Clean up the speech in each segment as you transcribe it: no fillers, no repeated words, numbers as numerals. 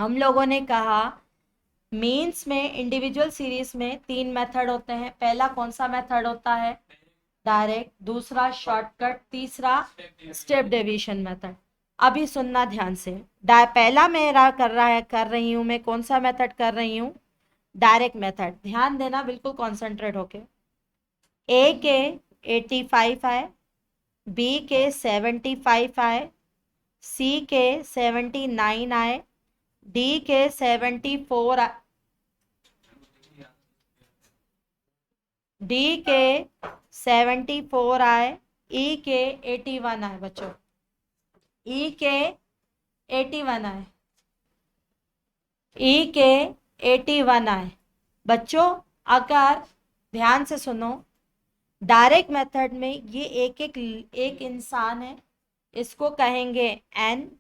हम लोगों ने कहा मीन्स में इंडिविजुअल सीरीज में 3 मेथड होते हैं। पहला कौन सा मेथड होता है? डायरेक्ट। दूसरा शॉर्टकट। तीसरा स्टेप डेविएशन मेथड। अभी सुनना ध्यान से। पहला मेरा कर रही हूं मैं, कौन सा मेथड कर रही हूं? Direct method. ध्यान देना, बिल्कुल कॉन्सेंट्रेट होके। ए के 85 आए, बी के 75 आए, सी के 79 आए, डी के 74 डी के 74 आए, ई के 81 आए बच्चों। ई के 81 आए, ई के 81 आए बच्चों। अगर ध्यान से सुनो, डायरेक्ट मेथड में ये एक इंसान है, इसको कहेंगे एन,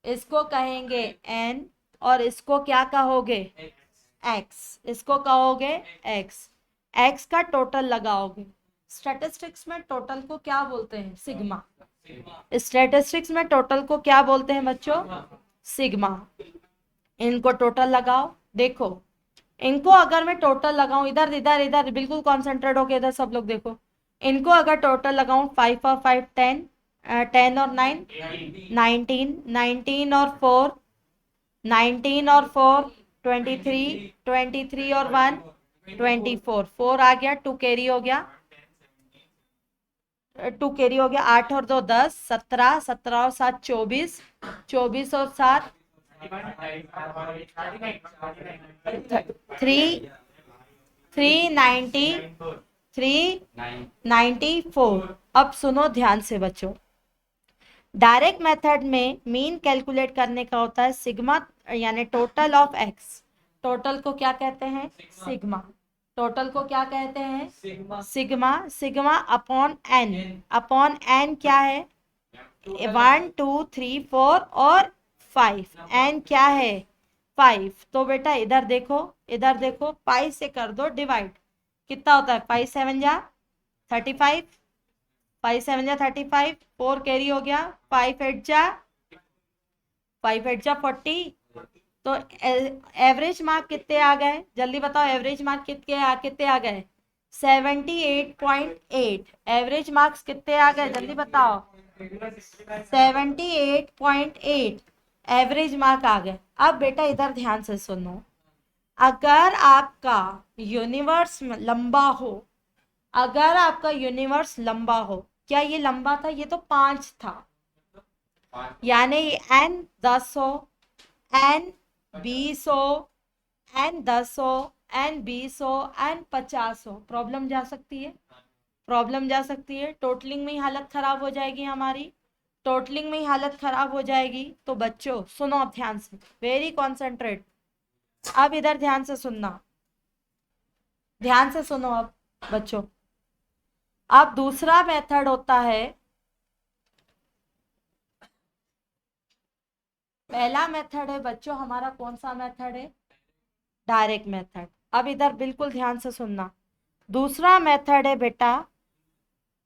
इसको कहेंगे एन, और इसको क्या कहोगे? एक्स। इसको कहोगे एक्स। एक्स का टोटल लगाओगे। स्टैटिस्टिक्स में टोटल को क्या बोलते हैं? सिग्मा। स्टैटिस्टिक्स में टोटल को क्या बोलते हैं बच्चों? सिग्मा। इनको टोटल लगाओ। देखो, इनको अगर मैं टोटल लगाऊं, इधर इधर इधर बिल्कुल कॉन्सेंट्रेट होके इधर सब लोग देखो। इनको अगर टोटल लगाऊं, 5 और 5 10, 10 और 9 19, 19 और 4 19 और 4 23, 23 और 1 24, 4 आ गया, 2 कैरी हो गया, 2 कैरी हो गया, 8 और 2 10, 17, 17 और 7 24, 24 और 7 3, 394। अब सुनो ध्यान से बच्चों, डायरेक्ट मेथड में मीन कैलकुलेट करने का होता है सिग्मा, यानी टोटल ऑफ एक्स। टोटल को क्या कहते हैं? सिग्मा। टोटल को क्या कहते हैं? Sigma. Sigma upon N. Upon N क्या है? 1 2 3 4 और 5। एन क्या है? 5। तो बेटा इधर देखो, इधर देखो, पाई से कर दो डिवाइड। कितना होता है? 5 7 जा 35, 5 7 जा 35, 4 कैरी हो गया, 5 8 जा 40। तो एवरेज मार्क कितने आ गए? जल्दी बताओ, एवरेज मार्क कितने आ गए? 78.8। एवरेज मार्क्स कितने आ गए? जल्दी बताओ। 78.8 एवरेज मार्क आ गए। अब बेटा इधर ध्यान से सुनो, अगर आपका यूनिवर्स लंबा हो, अगर आपका यूनिवर्स लंबा हो, क्या ये लंबा था? ये तो 5 था, यानी एन 10 हो, एन 20 हो, एन 10 हो, एन 20 हो, एन 50 हो। प्रॉब्लम जा सकती है, प्रॉब्लम जा सकती है। टोटलिंग में ही हालत खराब हो जाएगी हमारी, टोटलिंग में ही हालत खराब हो जाएगी। तो बच्चों सुनो अब ध्यान से, वेरी कॉन्सेंट्रेट। अब इधर ध्यान से सुनना, ध्यान से सुनो अब बच्चों। अब दूसरा मेथड होता है, पहला मेथड है बच्चों हमारा, कौन सा मेथड है? Direct method. अब इधर बिल्कुल ध्यान से सुनना, दूसरा मेथड है बेटा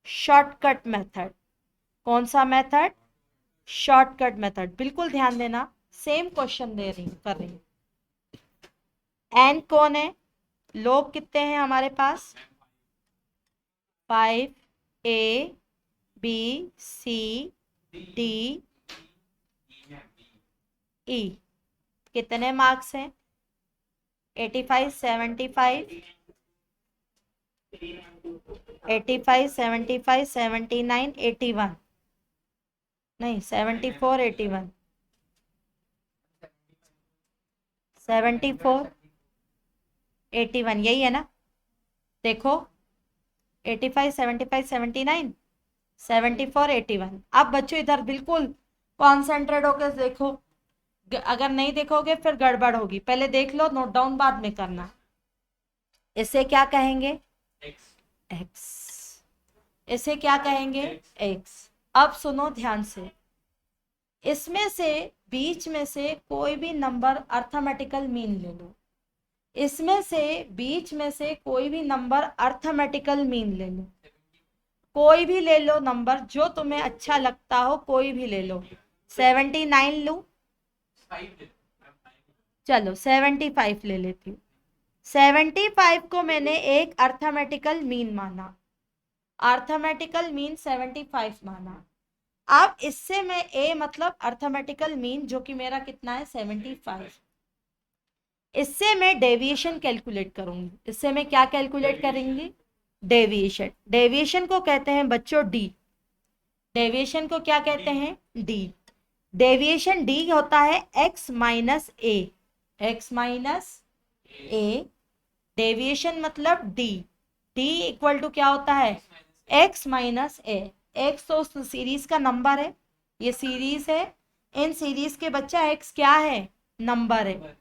शॉर्टकट मेथड। कौन सा मेथड? Shortcut method. बिल्कुल ध्यान देना, सेम क्वेश्चन दे रही हूं, कर रही हूं। एन कौन है? लोग कितने हैं हमारे पास? 5 A B C D E. कितने मार्क्स हैं? 85 75, 85 75 79 81, नहीं 74 81, 74 81, यही है ना? देखो 85 75 79 74 81। अब बच्चों इधर बिल्कुल कॉन्सेंट्रेट होकर देखो, अगर नहीं देखोगे फिर गड़बड़ होगी। पहले देख लो, नोट डाउन बाद में करना। इसे क्या कहेंगे? एक्स। इसे क्या कहेंगे? एक्स। अब सुनो ध्यान से, इसमें से बीच में से कोई भी नंबर अर्थमेटिकल मीन ले लो। इसमें से बीच में से कोई भी नंबर अर्थमेटिकल मीन ले लो। कोई भी ले लो नंबर जो तुम्हें अच्छा लगता हो, कोई भी ले लो। 79 लू, चलो 75 ले लेती हूँ। 75 को मैंने एक अर्थमेटिकल मीन माना, अर्थमेटिकल मीन 75 माना। अब इससे मैं ए मतलब अर्थमेटिकल मीन जो कि मेरा कितना है 75, इससे मैं डेविएशन कैलकुलेट करूंगी। इससे मैं क्या कैलकुलेट करेंगी? डेविएशन। डेविएशन को कहते हैं बच्चों डी। डेविएशन को क्या कहते हैं? डी। डेविएशन डी होता है x minus A, X minus A. Deviation मतलब डी, डी इक्वल टू क्या होता है? X minus A. एक्स तो उस सीरीज का नंबर है, ये सीरीज है, इन सीरीज के बच्चा एक्स क्या है? नंबर है।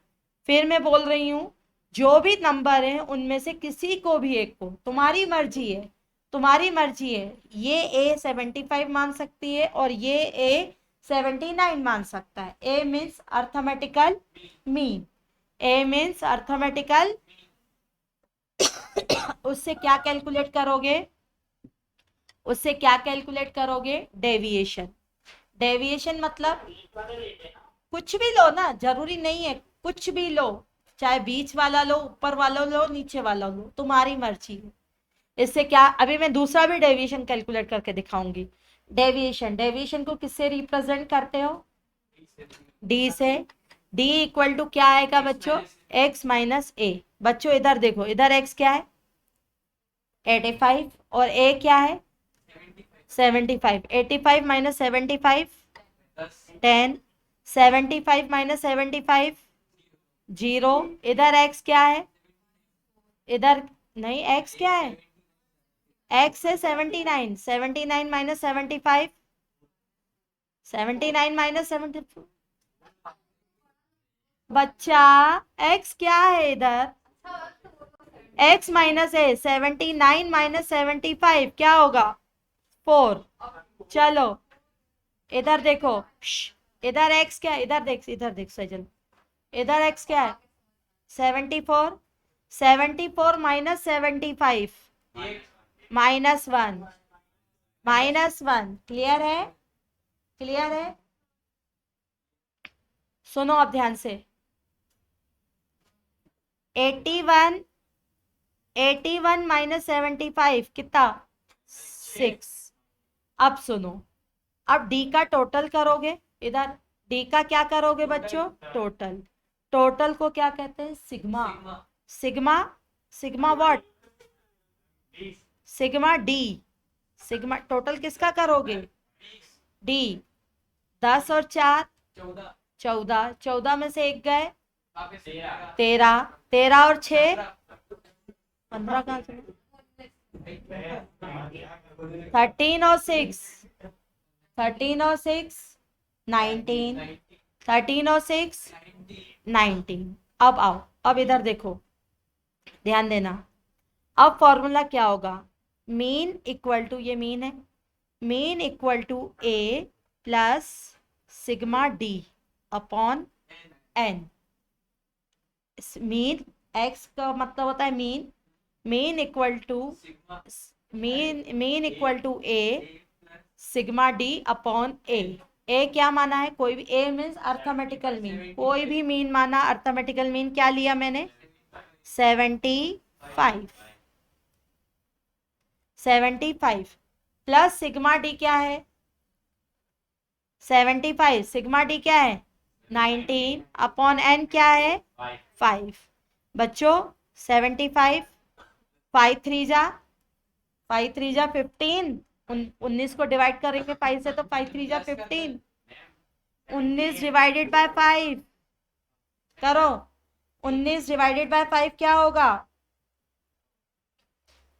फिर मैं बोल रही हूं जो भी नंबर है उनमें से किसी को भी एक को, तुम्हारी मर्जी है, तुम्हारी मर्जी है, ये ए 75 मान सकती है और ये ए 79 मान सकता है। ए मीन्स अर्थमेटिकल मीन, ए मीन्स अर्थमेटिकल। उससे क्या कैलकुलेट करोगे? उससे क्या कैलकुलेट करोगे? डेविएशन। डेविएशन मतलब कुछ भी लो ना, जरूरी नहीं है, कुछ भी लो, चाहे बीच वाला लो, ऊपर वाला लो, नीचे वाला लो, तुम्हारी मर्जी है। इससे क्या, अभी मैं दूसरा भी डेविएशन कैलकुलेट करके दिखाऊंगी। डेविएशन, डेविएशन को किससे रिप्रेजेंट करते हो? डी से। डी इक्वल टू क्या आएगा बच्चों? एक्स माइनस ए। बच्चों इधर देखो, इधर एक्स क्या है? 85 और ए क्या है? 75। 85 माइनस 75 10, 75 माइनस 75 0। इधर x क्या है? इधर नहीं, x क्या है? x है 79, 79 माइनस 75, 79 माइनस 75। बच्चा x क्या है इधर? x माइनस है 79 माइनस 75 क्या होगा? 4। चलो इधर देखो, इधर x क्या है? इधर देख, इधर देख सजल, इधर x क्या है? 74। 74 माइनस 75 -1, -1। क्लियर है? क्लियर है? सुनो अब ध्यान से। 81, 81 माइनस 75 कितना? 6। अब सुनो, अब डी का टोटल करोगे, इधर डी का क्या करोगे बच्चों? टोटल। टोटल को क्या कहते हैं? Sigma. Sigma, sigma what? Sigma D. Sigma total किसका करोगे? डी। 10 और 4 14, 14 में से एक गए 13, 13 और 6 15 कहाँ चले? 13 और 6, 13 और 6 19, 13 और 6 19। अब आओ, अब इधर देखो, ध्यान देना। अब फॉर्मूला क्या होगा? मीन इक्वल टू, ये मीन है, mean equal to A plus sigma D upon N. Mean X का मतलब होता है mean, mean equal to mean equal to A sigma D upon A. A क्या माना है? कोई भी, ए मीन्स अर्थमेटिकल मीन, कोई भी मीन माना, अर्थमेटिकल मीन क्या लिया मैंने? 75। 75 प्लस सिग्मा डी क्या है? 75। सिग्मा डी क्या है? 19 अपॉन एन क्या है? 5। बच्चों 75, 5 3 जा, 5 3 जा 15, 19 को डिवाइड करेंगे 5 से तो 5 3 जा 15, 19 डिवाइडेड बाय 5 करो, 19 डिवाइडेड बाय 5 क्या होगा?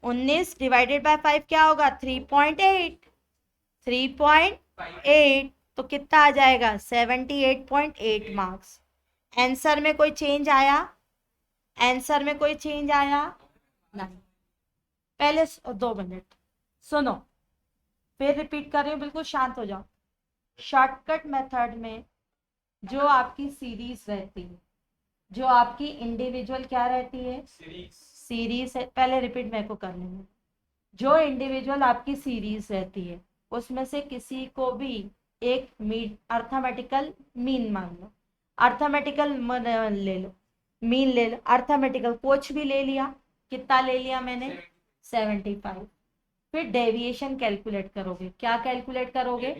19 डिवाइडेड बाय 5 क्या होगा? 3.8। 3.8 तो कितना आ जाएगा? 78.8 मार्क्स। आंसर में कोई चेंज आया? आंसर में कोई चेंज आया? नहीं। पहले 2 मिनट सुनो, फिर रिपीट कर रही हूँ, बिल्कुल शांत हो जाओ। शॉर्टकट मेथड में जो आपकी सीरीज रहती है, जो आपकी इंडिविजुअल क्या रहती है? सीरीज है। पहले रिपीट मेरे को करने में। जो इंडिविजुअल आपकी सीरीज रहती है उसमें से किसी को भी एक मीन, अर्थमेटिकल मीन मान लो। अर्थमेटिकल ले लो, मीन ले लो, अर्थमेटिकल कुछ भी ले लिया, कितना ले लिया मैंने 75। फिर डेविएशन कैलकुलेट करोगे, क्या कैलकुलेट करोगे,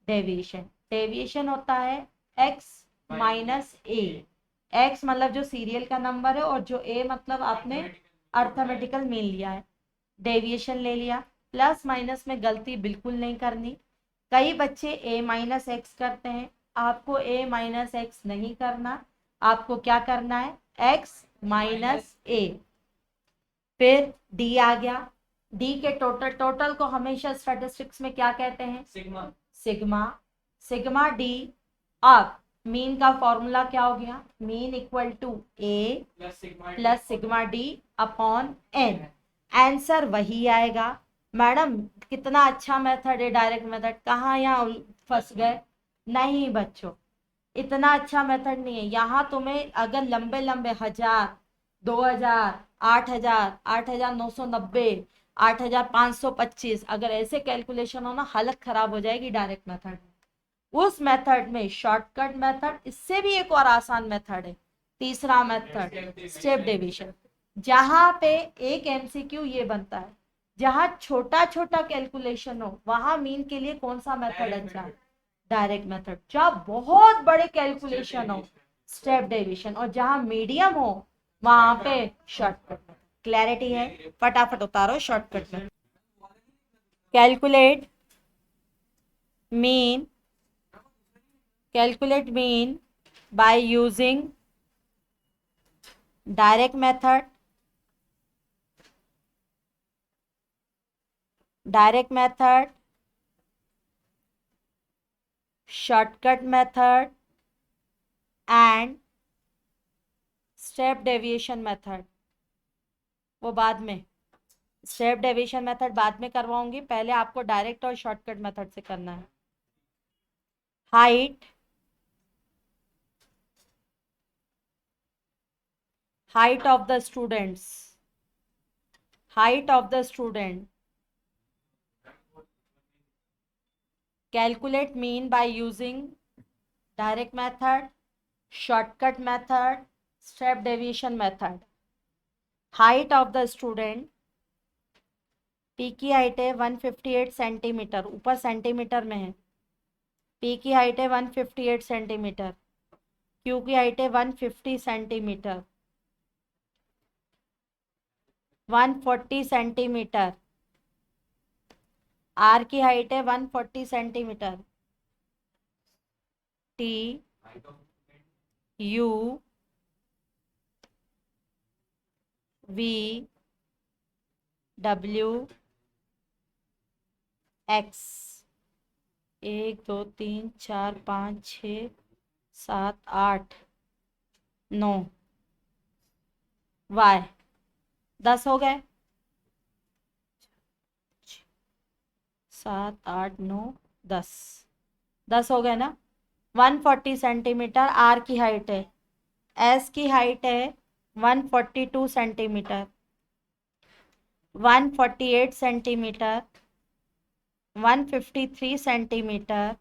डेविएशन। डेविएशन होता है x माइनस ए, x मतलब जो सीरियल का नंबर है और जो a मतलब आपने अर्थमेटिकल मीन लिया है। डेविएशन ले लिया, प्लस माइनस में गलती बिल्कुल नहीं करनी। कई बच्चे a माइनस एक्स करते हैं, आपको a माइनस एक्स नहीं करना, आपको क्या करना है x माइनस ए। फिर d आ गया, d के टोटल को हमेशा स्टैटिस्टिक्स में क्या कहते हैं, सिग्मा। Sigma d। अब मीन का फॉर्मूला क्या हो गया, mean equal to A plus sigma D upon N. Answer वही आएगा। मैडम कितना अच्छा मेथड है डायरेक्ट मेथड, कहाँ यहाँ फंस गए, नहीं बच्चों इतना अच्छा मेथड नहीं है। यहाँ तुम्हें अगर लंबे लंबे 1000, 2000, 8000, 8990, 8525 अगर ऐसे कैलकुलेशन हो ना, हालत खराब हो जाएगी डायरेक्ट मेथड। उस मेथड में शॉर्टकट मेथड, इससे भी एक और आसान मेथड है, तीसरा मेथड स्टेप डेविएशन। जहां पे एक एमसीक्यू ये बनता है, जहां छोटा छोटा कैलकुलेशन हो वहां मीन के लिए कौन सा मेथड अच्छा है, डायरेक्ट मेथड। जहाँ बहुत बड़े कैलकुलेशन हो स्टेप डेविएशन, और जहां मीडियम हो वहां पे शॉर्टकट। क्लैरिटी है, फटाफट उतारो शॉर्टकट में। Calculate mean, calculate mean by using direct method, shortcut method and step deviation method। वो बाद में, स्टेप डेविएशन मेथड बाद में करवाऊंगी, पहले आपको डायरेक्ट और शॉर्टकट मेथड से करना है। height of the student, calculate mean by using direct method, shortcut method, step deviation method। height of the student, P की हाइट है 158 सेंटीमीटर, ऊपर सेंटीमीटर में है, पी की हाइट है 158 सेंटीमीटर, क्यू की हाइट है 150 सेंटीमीटर, 140 सेंटीमीटर, आर की हाइट है 140 centimetre, T U V W X, 1 2 3 4 5 6 7 8 9, Y 10 हो गए, 7 8 9 10 हो गए ना। 140 सेंटीमीटर आर की हाइट है, एस की हाइट है 142 centimetre, 148 centimetre, 153 centimetre,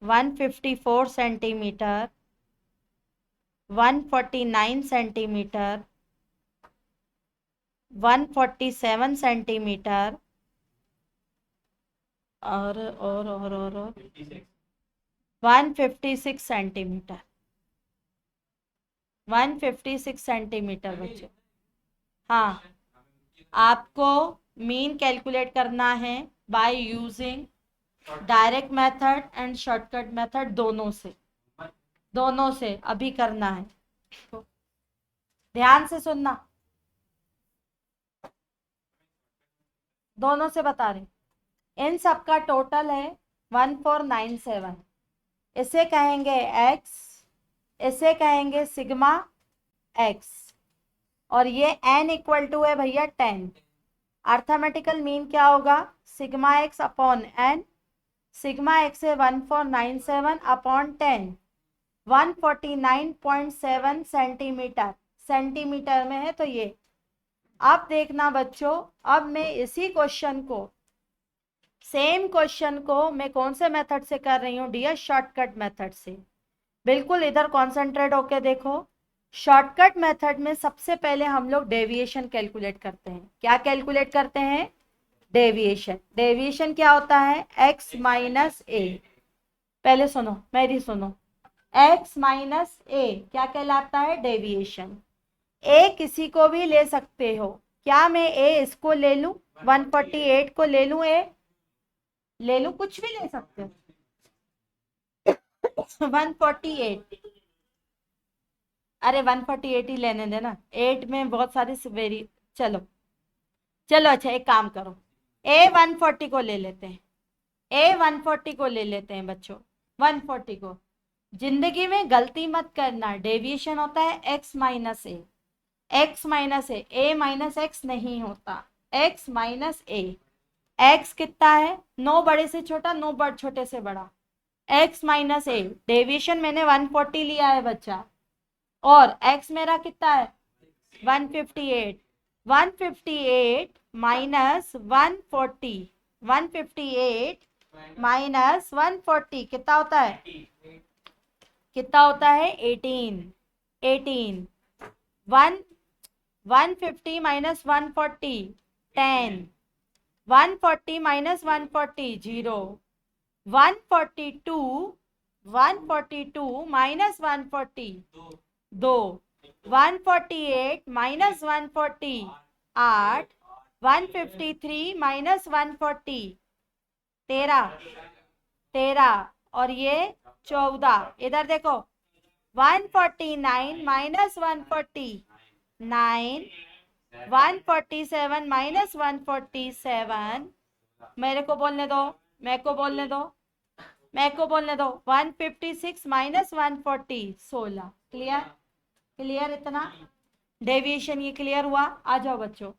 154 centimetre, 149 centimetre, 147 centimetre, और 156 सेंटीमीटर, 156 सेंटीमीटर बच्चों। हाँ, आपको मीन कैलकुलेट करना है by using direct method and shortcut method, दोनों से अभी करना है, ध्यान से सुनना, दोनों से बता रही। इन सब का टोटल है 1497, इसे कहेंगे x, इसे कहेंगे सिग्मा x, और ये n इक्वल टू है भैया 10। अर्थमेटिकल मीन क्या होगा, sigma x upon n, sigma x है 1497 अपॉन 10, 149.7 सेंटीमीटर, सेंटीमीटर में है तो ये। अब देखना बच्चों, अब मैं इसी क्वेश्चन को, सेम क्वेश्चन को मैं कौन से मेथड से कर रही हूँ डियर, शॉर्टकट मेथड से। बिल्कुल इधर कॉन्सेंट्रेट होके देखो। शॉर्टकट मेथड में सबसे पहले हम लोग डेविएशन कैलकुलेट करते हैं। क्या कैलकुलेट करते हैं? डेविएशन। डेविएशन क्या होता है? x माइनस ए। पहले सुनो, मेरी सुनो। x माइनस ए क्या कहलाता है? डेविएशन। ए किसी को भी ले सकते हो। क्या मैं ए इसको ले लूं? 148 को ले लूं? ए ले लूं? कुछ भी ले सकते हो। 148, अरे 148 ही लेने देना, 8 में बहुत सारी वेरी। चलो चलो, अच्छा एक काम करो, ए 140 को ले लेते हैं। ए 140 को ले लेते हैं बच्चों, 140 को। जिंदगी में गलती मत करना, डेविएशन होता है x minus A. X minus A minus x नहीं होता, एक्स माइनस ए। एक्स कितना है? 9 बड़े से छोटा, 9 छोटे से बड़ा। एक्स माइनस ए, डेविएशन मैंने 140 लिया है बच्चा, और एक्स मेरा कितना है? 158। 158 माइनस 140, 158 माइनस 140 कितना होता है? कितना होता है? 18। 18 1 150 minus 140 10। 140 minus 140 0। 142 142 minus 140 2। 148 minus 140 8। 153 minus 140 13। 13 और ये 14। इधर देखो, 149 माइनस 140 9। 147 माइनस 147, मेरे को बोलने दो, मेरे को बोलने दो, मेरे को बोलने दो। 156 माइनस 140 16। क्लियर? क्लियर इतना? डेविएशन ये क्लियर हुआ? आ जाओ बच्चों।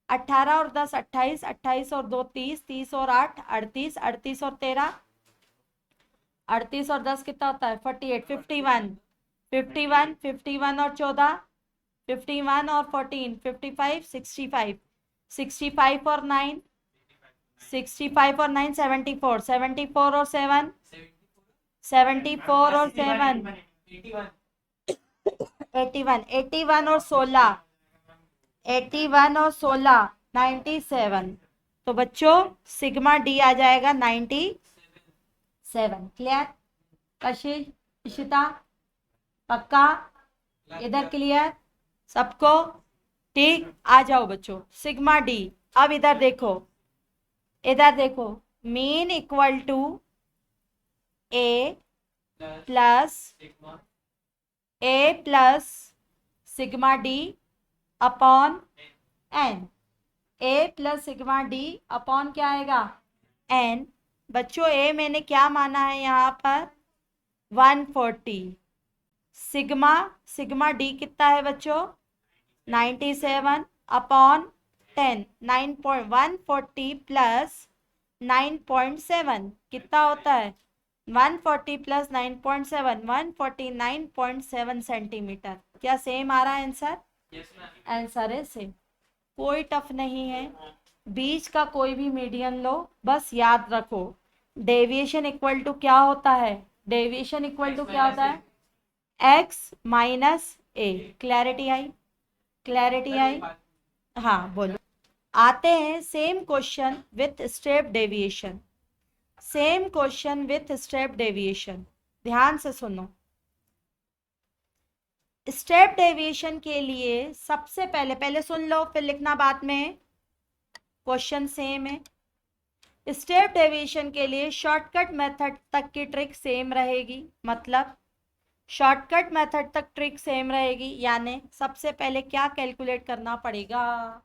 18 और 10 28, 28 और 2 30, 30 और 8 38, 38 और 13 38 और 10 कितना होता है? 48। 51 51 51 और 14 51 और 14 55 65 65 और 9 65 और 9 74 74 और 7 74 और 7 81 81 और 16 81 और 16 97। तो बच्चों सिग्मा डी आ जाएगा 97। क्लियर? कशिश, इशिता, पक्का? इधर क्लियर सबको? ठीक, आ जाओ बच्चों। सिग्मा डी, अब इधर देखो, इधर देखो। Mean equal to A plus sigma D upon N. A plus sigma D upon क्या आएगा? एन। बच्चों ए मैंने क्या माना है यहाँ पर? 140। सिग्मा सिग्मा डी कितना है बच्चों? 97 अपॉन 10। 140 प्लस 9.7 कितना होता है? 140 प्लस 9.7 149.7 सेंटीमीटर। क्या सेम आ रहा है आंसर? आंसर है सेम, कोई टफ नहीं है। बीच का कोई भी मीडियन लो, बस याद रखो डेविएशन इक्वल टू क्या होता है? डेविएशन इक्वल टू क्या होता है? एक्स माइनस ए। क्लैरिटी आई? क्लैरिटी आई? हाँ बोलो। आते हैं same question with step deviation. Same question with step deviation, ध्यान से सुनो। स्टेप डेविएशन के लिए सबसे पहले, पहले सुन लो फिर लिखना बाद में, क्वेश्चन सेम है। स्टेप डेविएशन के लिए शॉर्टकट मेथड तक की ट्रिक सेम रहेगी, मतलब शॉर्टकट मेथड तक ट्रिक सेम रहेगी। यानी सबसे पहले क्या कैलकुलेट करना पड़ेगा?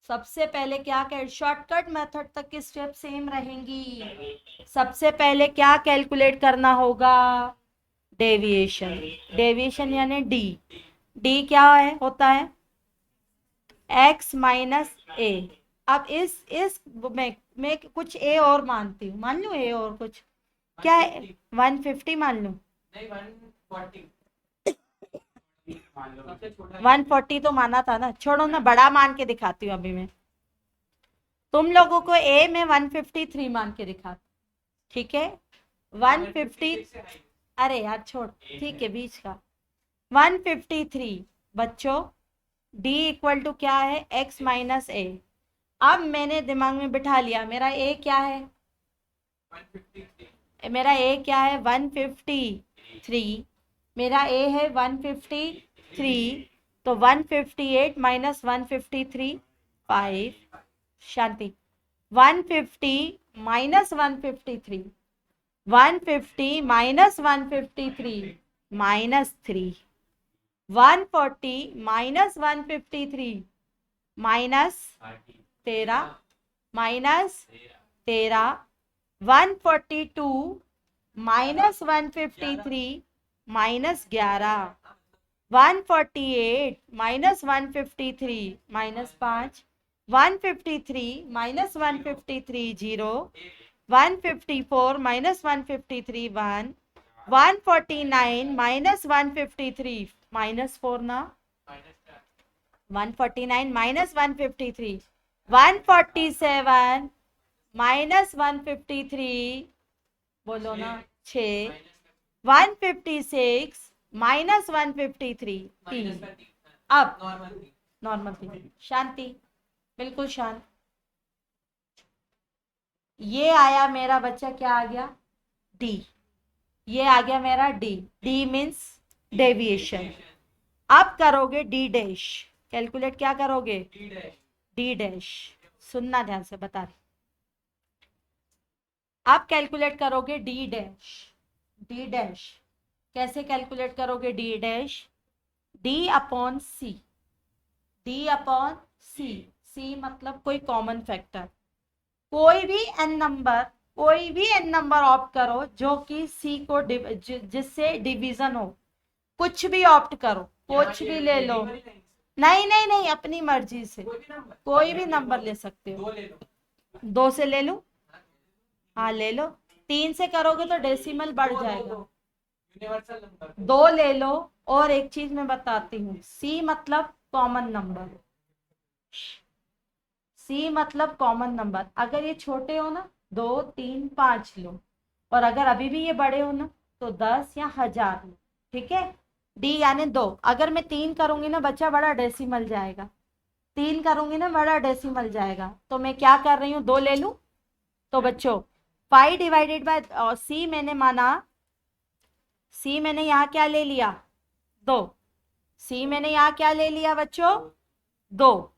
सबसे पहले क्या शॉर्टकट मेथड तक की स्टेप सेम रहेंगी। सबसे पहले क्या कैलकुलेट करना होगा? डेविएशन। डेविएशन यानी डी। डी क्या है? होता है एक्स माइनस ए। अब इस मैं कुछ ए और मानती हूँ, मान लूँ ए और कुछ क्या है? 150 मान लूँ? 140 तो माना था ना, छोड़ो ना, बड़ा मान के दिखाती हूँ अभी मैं तुम लोगों को। ए में 153 मान के दिखाती, ठीक है? 150, अरे यार छोड़, ठीक है बीच का। 153 बच्चों, d इक्वल टू क्या है, x माइनस ए। अब मैंने दिमाग में बिठा लिया, मेरा a क्या है, मेरा a क्या है 153, मेरा a है 153, तो 158 माइनस 153 5, शांति। 150 minus 153, 150 minus 153 minus 3, 140 minus 153 minus 13, minus 13, 142 minus 153 minus 11, 148 minus 153 minus 5, 153 minus 153 0, 154 minus 153 1, 149 minus 153 minus 4 ना, 149 माइनस 153, 147 माइनस 153, बोलो ना 6, 156 माइनस 153 3। अब नॉर्मल 3, शांति, बिल्कुल शांत। ये आया मेरा बच्चा, क्या आ गया, डी। ये आ गया मेरा डी, डी मीन्स डेविएशन। अब करोगे डी डैश, कैलकुलेट क्या करोगे, डी डैश, सुनना ध्यान से बता रही। अब कैलकुलेट करोगे डी डैश, डी डैश कैसे कैलकुलेट करोगे, डी डैश डी अपॉन सी, डी अपॉन सी, सी मतलब कोई कॉमन फैक्टर, कोई भी एन नंबर, कोई भी एन नंबर ऑप्ट करो जो कि सी को जिससे डिवीजन हो, कुछ भी ऑप्ट करो, कुछ भी ले लो, नहीं नहीं नहीं, अपनी मर्जी से कोई भी नंबर ले सकते हो। 2 से ले लो, हाँ ले लो। 3 से करोगे तो डेसिमल बढ़ जाएगा, 2 ले लो। और एक चीज मैं बताती हूँ, सी मतलब कॉमन नंबर, सी मतलब कॉमन नंबर। अगर ये छोटे हो ना 2 3 5 लो, और अगर अभी भी ये बड़े हो ना तो 10 या 1000 लो, ठीक है। डी यानी 2, अगर मैं 3 करूंगी ना बच्चा, बड़ा डेसिमल जाएगा, 3 करूंगी ना बड़ा डेसिमल जाएगा, तो मैं क्या कर रही हूँ, 2 ले लूं। तो बच्चों 5 डिवाइडेड बाय सी मैंने माना, सी मैंने यहाँ क्या ले लिया, 2, सी मैंने यहाँ क्या ले लिया बच्चों, 2,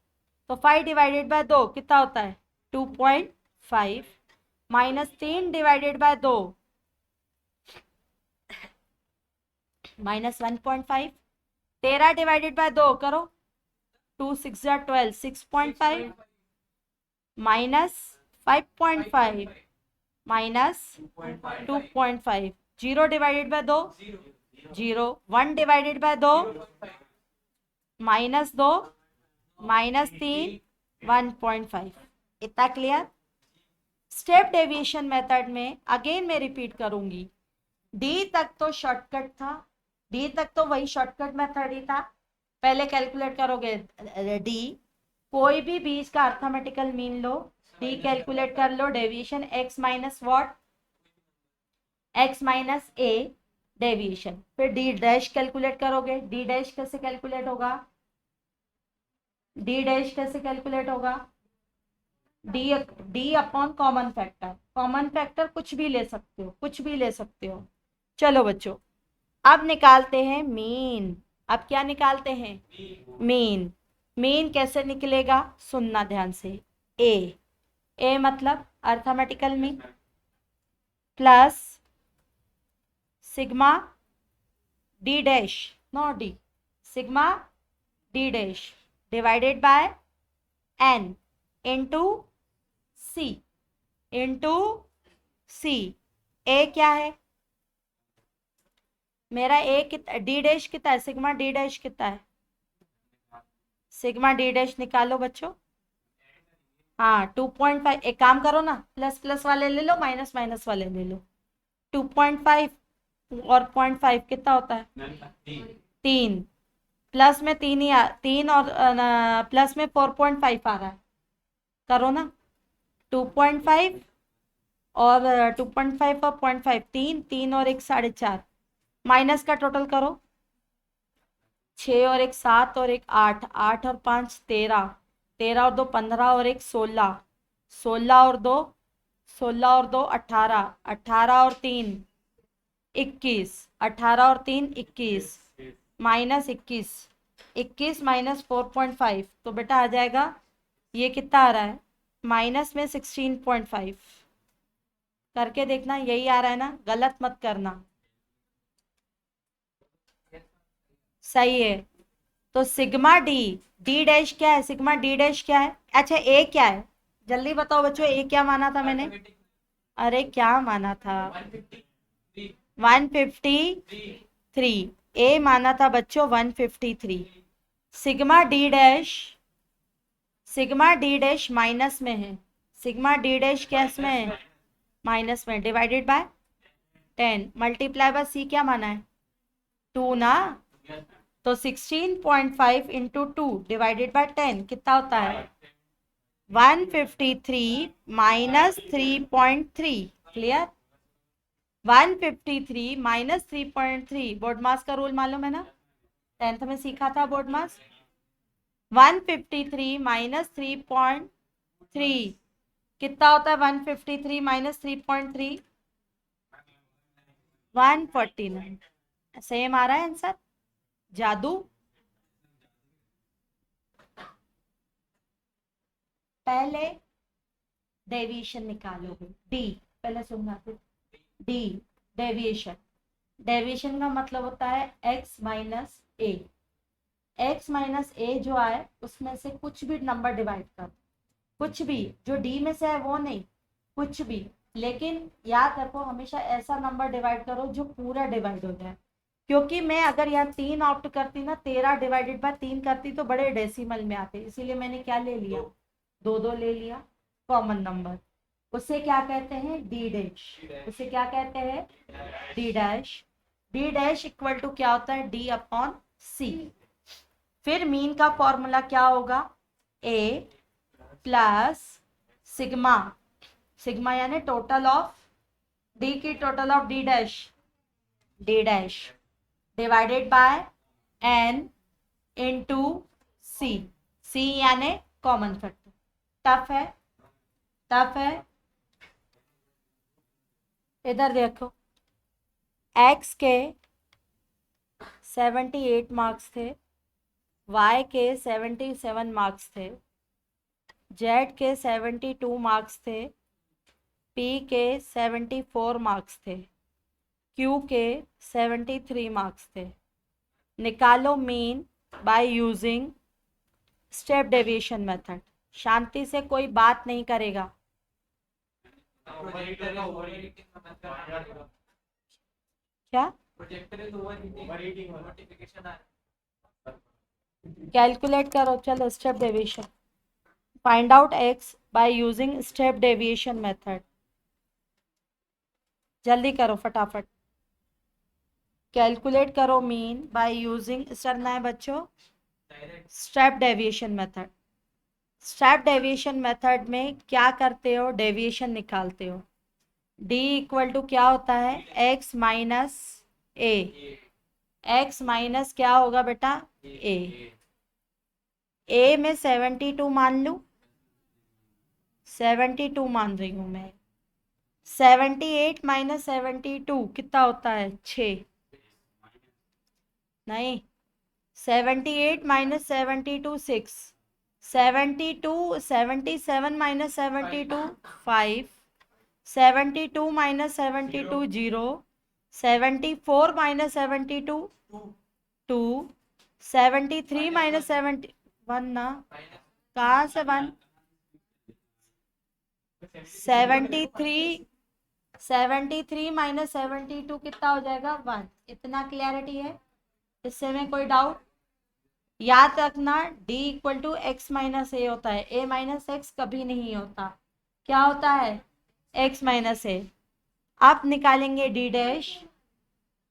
तो 5 डिवाइडेड बाय 2 कितना होता है 2.5, minus 3 divided by 2 minus 1.5, 13 divided by 2 करो, 2 6 12, 6.5 minus 5.5 minus 2.5, 0 divided by 2 0, 1 divided by 2 minus 2 minus 3 1.5। इतना क्लियर। स्टेप डेविएशन मेथड में अगेन मैं रिपीट करूंगी, डी तक तो शॉर्टकट था, डी तक तो वही शॉर्टकट मेथड ही था। पहले कैलकुलेट करोगे डी, कोई भी बीच का अर्थमेटिकल मीन लो, डी कैलकुलेट कर लो, deviation X minus what, X minus A deviation. फिर डी डैश कैलकुलेट करोगे, डी डैश कैसे कैलकुलेट होगा, डी डैश कैसे कैलकुलेट होगा, D, D upon common factor, common factor कुछ भी ले सकते हो, कुछ भी ले सकते हो। चलो बच्चों अब निकालते हैं मीन। अब क्या निकालते हैं, मीन। मीन कैसे निकलेगा, सुनना ध्यान से। ए मतलब arithmetical mean plus sigma D dash, no D, sigma D dash divided by N into C, into C. A क्या है मेरा, ए कितना, डी डैश कितना है, सिग्मा डी डैश कितना है, सिग्मा डी डैश निकालो बच्चों। हाँ 2.5, एक काम करो ना, प्लस प्लस वाले ले लो, माइनस माइनस वाले ले लो। 2.5 और 0.5 कितना होता है 3, प्लस में 3 ही 3 और प्लस में 4.5 आ रहा है, करो ना। 2.5 और 2.5 और 0.5, 3 3 और 1 4.5, माइनस का टोटल करो, 6 और 1 7 और 1 8, 8 और 5 13, 13 और 2 15 और 1 16, 16 और 2 16 और 2 18, 18 और 3 21, 18 और 3 21, माइनस 21, 21 माइनस 4.5, तो बेटा आ जाएगा ये कितना आ रहा है, माइनस में 16.5। करके देखना, यही आ रहा है ना, गलत मत करना। सही है। तो सिग्मा डी, डी डैश क्या है, सिग्मा डी डैश क्या है, अच्छा ए क्या है, जल्दी बताओ बच्चों, ए क्या माना था मैंने, अरे क्या माना था, 153, ए माना था बच्चों 153। Sigma D dash, sigma D dash minus में है, सिग्मा डी डैश कैस में है, माइनस में, डिवाइडेड बाय 10, मल्टीप्लाई बाय सी क्या माना है, 2 ना, तो 16.5 इंटू 2 डिवाइडेड बाय 10 कितना होता है, 153 माइनस 3.3, क्लियर, 153 माइनस 3.3, बोर्ड मास का रूल मालूम है ना, 10th में सीखा था बोर्ड मास। 153 माइनस 3.3 कितना होता है, 153 माइनस 3.3 149, सेम आ रहा है आंसर, जादू। पहले डेविएशन निकालोगे, डी, पहले सुनना फिर, डी डेविएशन, डेविएशन का मतलब होता है x minus A, X minus ए जो आए उसमें से कुछ भी नंबर डिवाइड कर, कुछ भी जो डी में से है वो नहीं, कुछ भी, लेकिन याद रखो हमेशा ऐसा नंबर डिवाइड करो जो पूरा डिवाइड हो जाए, क्योंकि मैं अगर यहाँ 3 ऑप्ट करती ना, 13 डिवाइडेड बाय 3 करती तो बड़े डेसिमल में आते, इसीलिए मैंने क्या ले लिया, 2 ले लिया, कॉमन नंबर, उसे क्या कहते हैं, डी डैश, उसे क्या कहते हैं, D dash, D dash equal to क्या होता है, डी अपॉन सी। फिर मीन का फॉर्मूला क्या होगा, ए प्लस सिग्मा, सिग्मा यानी टोटल ऑफ डी की total of D dash, D dash divided by N into C, C यानी कॉमन फैक्टर। टफ है, टफ है, इधर देखो, एक्स के 78 मार्क्स थे, वाई के 77 मार्क्स थे, जेड के 72 मार्क्स थे, पी के 74 मार्क्स थे, क्यू के 73 मार्क्स थे। निकालो mean by using step deviation method. शांति से कोई बात नहीं करेगा। क्या कैलकुलेट करो, चलो step deviation, find out X by using step deviation method, जल्दी करो फटाफट, कैलकुलेट करो मीन बाय यूजिंग, करना है बच्चों step deviation method. Step deviation method में क्या करते हो, डेविएशन निकालते हो, d इक्वल टू क्या होता है, x minus A, X minus क्या होगा बेटा, ए में 72 मान लू, 72 मान रही हूं मैं, 78 माइनस 72 कितना होता है, 6, नहीं 78 minus 72 6, 72 77 minus 72 5, 72 minus 72 0, 74 minus 72 2, 73 minus 71 ना, कहाँ से 1, 73 माइनस 72 कितना हो जाएगा, 1। इतना क्लियरिटी है, इससे में कोई डाउट। याद रखना d equal to X minus A होता है, a माइनस एक्स कभी नहीं होता, क्या होता है, x माइनस ए। आप निकालेंगे d डैश,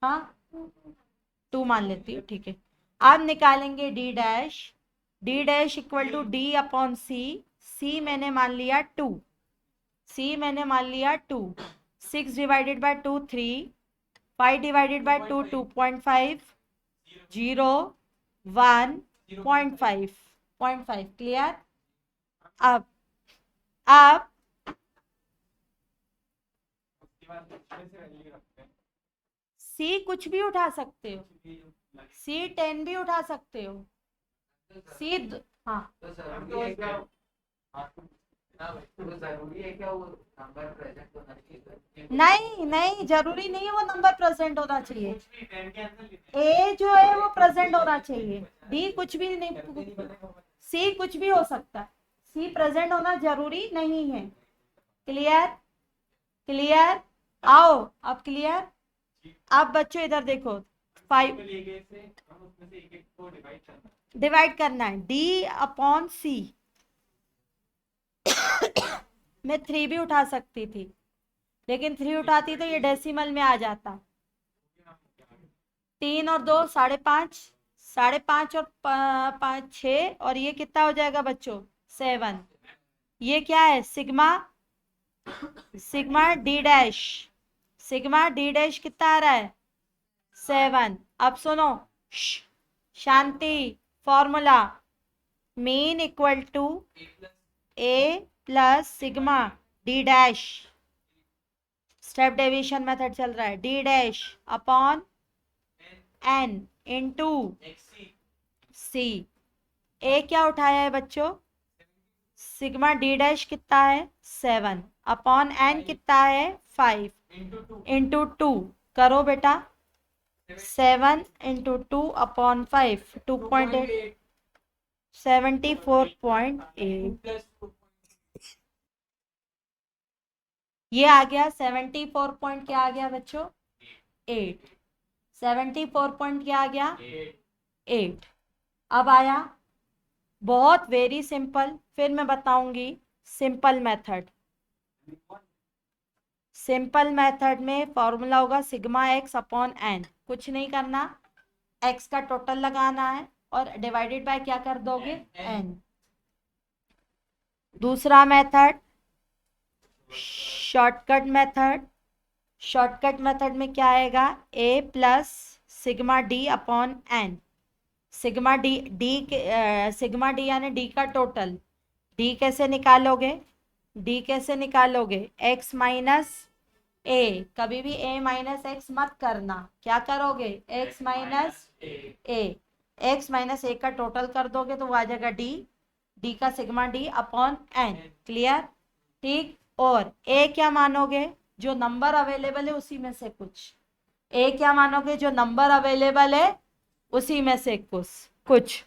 हाँ 2 मान लेती हूँ, ठीक है, आप निकालेंगे d dash, d dash equal to d upon C, C मैंने मान लिया 2, सी मैंने मान लिया 2, 6 divided by 2 3, 5 divided by 2 2.5, 0 1 0.5 clear. अब सी कुछ भी उठा सकते हो, सी 10 भी उठा सकते हो, सी हाँ नहीं नहीं जरूरी नहीं है वो नंबर प्रेजेंट होना चाहिए, ए जो है वो प्रेजेंट होना चाहिए, डी कुछ भी नहीं, सी कुछ भी हो सकता है, सी प्रेजेंट होना जरूरी नहीं है। क्लियर क्लियर, आओ अब क्लियर। अब बच्चों इधर देखो, 5 डिवाइड करना है, डी अपॉन सी मैं 3 भी उठा सकती थी, लेकिन 3 उठाती तो ये डेसिमल में आ जाता। 3 और 2 5.5, 5.5 और 5 6, और ये कितना हो जाएगा बच्चों 7। ये क्या है sigma, sigma D dash, sigma D dash कितना आ रहा है 7। अब सुनो, शांति, formula mean equal to A plus sigma D dash, step deviation method चल रहा है, D dash upon N into C. A क्या उठाया है बच्चों, सिग्मा डी डैश कितना है 7 अपॉन एन कितना है 5 इंटू 2, करो बेटा 7 इंटू 2 अपॉन 5 2.8 74.8, ये आ गया 74 पॉइंट क्या आ गया बच्चों 8, 74 पॉइंट क्या आ गया 8। अब आया बहुत वेरी सिंपल, फिर मैं बताऊंगी सिंपल मेथड। सिंपल मेथड में फॉर्मूला होगा सिग्मा एक्स अपॉन एन, कुछ नहीं करना, एक्स का टोटल लगाना है और डिवाइडेड बाय क्या कर दोगे एन। दूसरा method shortcut method, shortcut method में क्या आएगा A plus sigma D upon N, sigma D sigma D यानी डी का टोटल, डी कैसे निकालोगे, डी कैसे निकालोगे एक्स माइनस ए, कभी भी ए माइनस एक्स मत करना, क्या करोगे X minus A, X minus A का टोटल कर दोगे तो वो आ जाएगा डी, डी का sigma D upon N. Clear, ठीक। और ए क्या मानोगे, जो नंबर अवेलेबल है उसी में से कुछ, ए क्या मानोगे जो नंबर अवेलेबल है उसी में से कुछ।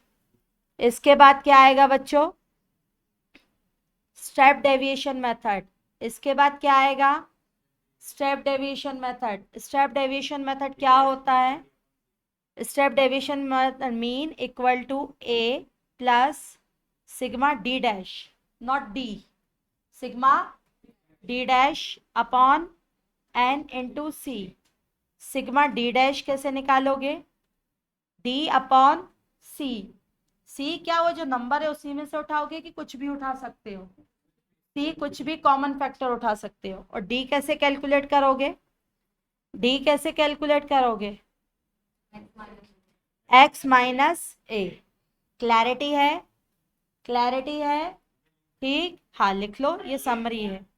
इसके बाद क्या आएगा बच्चों स्टेप डेविएशन मेथड, इसके बाद क्या आएगा step deviation method. Step deviation method क्या होता है, step deviation method mean equal to A plus sigma D dash, not D, sigma D dash upon N into C. Sigma D dash कैसे निकालोगे, D upon C, सी क्या वो जो number है उसी में से उठाओगे कि कुछ भी उठा सकते हो, सी कुछ भी कॉमन फैक्टर उठा सकते हो। और डी कैसे कैलकुलेट करोगे, डी कैसे कैलकुलेट करोगे एक्स माइनस ए। क्लैरिटी है, क्लैरिटी है, ठीक। हाँ लिख लो, ये समरी है।